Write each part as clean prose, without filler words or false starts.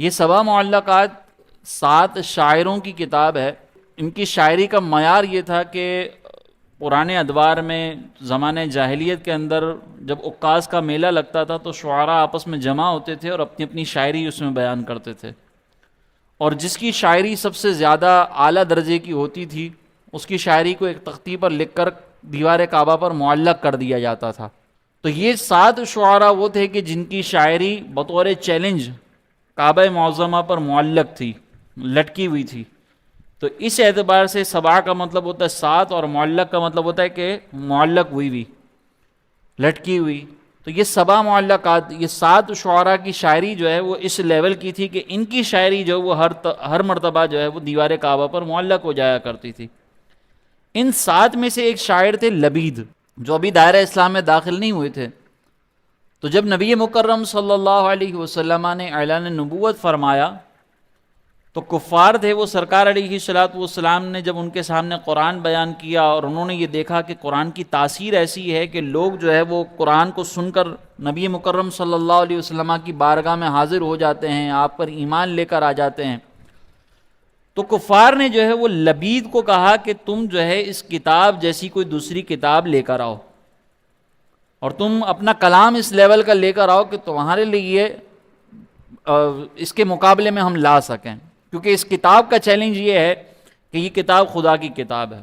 یہ سبع معلقات 7 شاعروں کی کتاب ہے۔ ان کی شاعری کا معیار یہ تھا کہ پرانے ادوار میں زمانہ جاہلیت کے اندر جب عکاظ کا میلہ لگتا تھا تو شعراء آپس میں جمع ہوتے تھے اور اپنی اپنی شاعری اس میں بیان کرتے تھے، اور جس کی شاعری سب سے زیادہ اعلیٰ درجے کی ہوتی تھی اس کی شاعری کو ایک تختی پر لکھ کر دیوار کعبہ پر معلق کر دیا جاتا تھا۔ تو یہ 7 شعراء وہ تھے کہ جن کی شاعری بطور چیلنج کعبہ معظمہ پر معلق تھی، لٹکی ہوئی تھی۔ تو اس اعتبار سے سبع کا مطلب ہوتا ہے 7 اور معلق کا مطلب ہوتا ہے کہ معلق ہوئی ہوئی، لٹکی ہوئی۔ تو یہ سبع معلقات، یہ 7 شعراء کی شاعری جو ہے وہ اس لیول کی تھی کہ ان کی شاعری جو وہ ہر مرتبہ جو ہے وہ دیوار کعبہ پر معلق ہو جایا کرتی تھی۔ ان 7 میں سے ایک شاعر تھے لبید، جو ابھی دائرہ اسلام میں داخل نہیں ہوئے تھے۔ تو جب نبی مکرم صلی اللہ علیہ وسلم نے اعلان نبوت فرمایا تو کفار تھے وہ، سرکار علیہ الصلوۃ والسلام نے جب ان کے سامنے قرآن بیان کیا اور انہوں نے یہ دیکھا کہ قرآن کی تاثیر ایسی ہے کہ لوگ جو ہے وہ قرآن کو سن کر نبی مکرم صلی اللہ علیہ وسلم کی بارگاہ میں حاضر ہو جاتے ہیں، آپ پر ایمان لے کر آ جاتے ہیں، تو کفار نے جو ہے وہ لبید کو کہا کہ تم جو ہے اس کتاب جیسی کوئی دوسری کتاب لے کر آؤ، اور تم اپنا کلام اس لیول کا لے کر آؤ کہ تمہارے لیے اس کے مقابلے میں ہم لا سکیں، کیونکہ اس کتاب کا چیلنج یہ ہے کہ یہ کتاب خدا کی کتاب ہے۔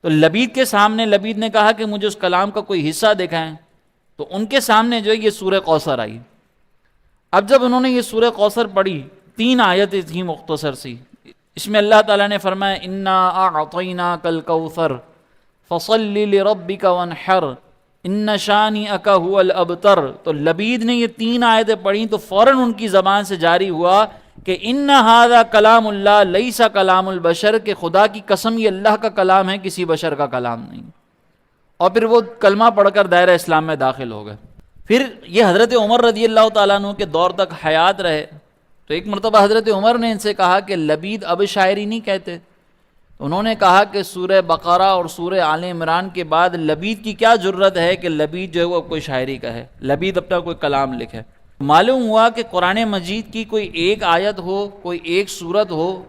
تو لبید کے سامنے لبید نے کہا کہ مجھے اس کلام کا کوئی حصہ دکھائیں، تو ان کے سامنے جو ہے یہ سورہ کوثر آئی۔ اب جب انہوں نے یہ سورہ کوثر پڑھی، 3 آیتیں تھیں مختصر سی، اس میں اللہ تعالیٰ نے فرمایا انا اعطیناک الکوثر فصل لربک وانحر ان شانئک هو الابتر۔ تو لبید نے یہ 3 آیتیں پڑھی تو فوراً ان کی زبان سے جاری ہوا کہ ان ھذا کلام اللہ لیس کلام البشر، کہ خدا کی قسم یہ اللہ کا کلام ہے، کسی بشر کا کلام نہیں۔ اور پھر وہ کلمہ پڑھ کر دائرہ اسلام میں داخل ہو گئے۔ پھر یہ حضرت عمر رضی اللہ تعالیٰ عنہ کے دور تک حیات رہے، تو ایک مرتبہ حضرت عمر نے ان سے کہا کہ لبید اب شاعری نہیں کہتے۔ انہوں نے کہا کہ سورہ بقرہ اور سورہ آل عمران کے بعد لبید کی کیا جرت ہے کہ لبید جو ہے وہ کوئی شاعری کہے، لبید اپنا کوئی کلام لکھے۔ معلوم ہوا کہ قرآن مجید کی کوئی ایک آیت ہو، کوئی ایک سورت ہو،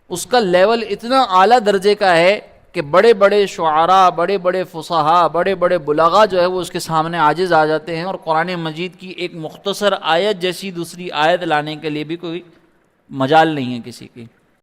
اس کا لیول اتنا اعلیٰ درجے کا ہے کہ بڑے بڑے شعراء، بڑے بڑے فصحاء، بڑے بڑے بلغاء جو ہے وہ اس کے سامنے عاجز آ جاتے ہیں، اور قرآن مجید کی ایک مختصر آیت جیسی دوسری آیت لانے کے لیے بھی کوئی مجال نہیں ہے کسی کی۔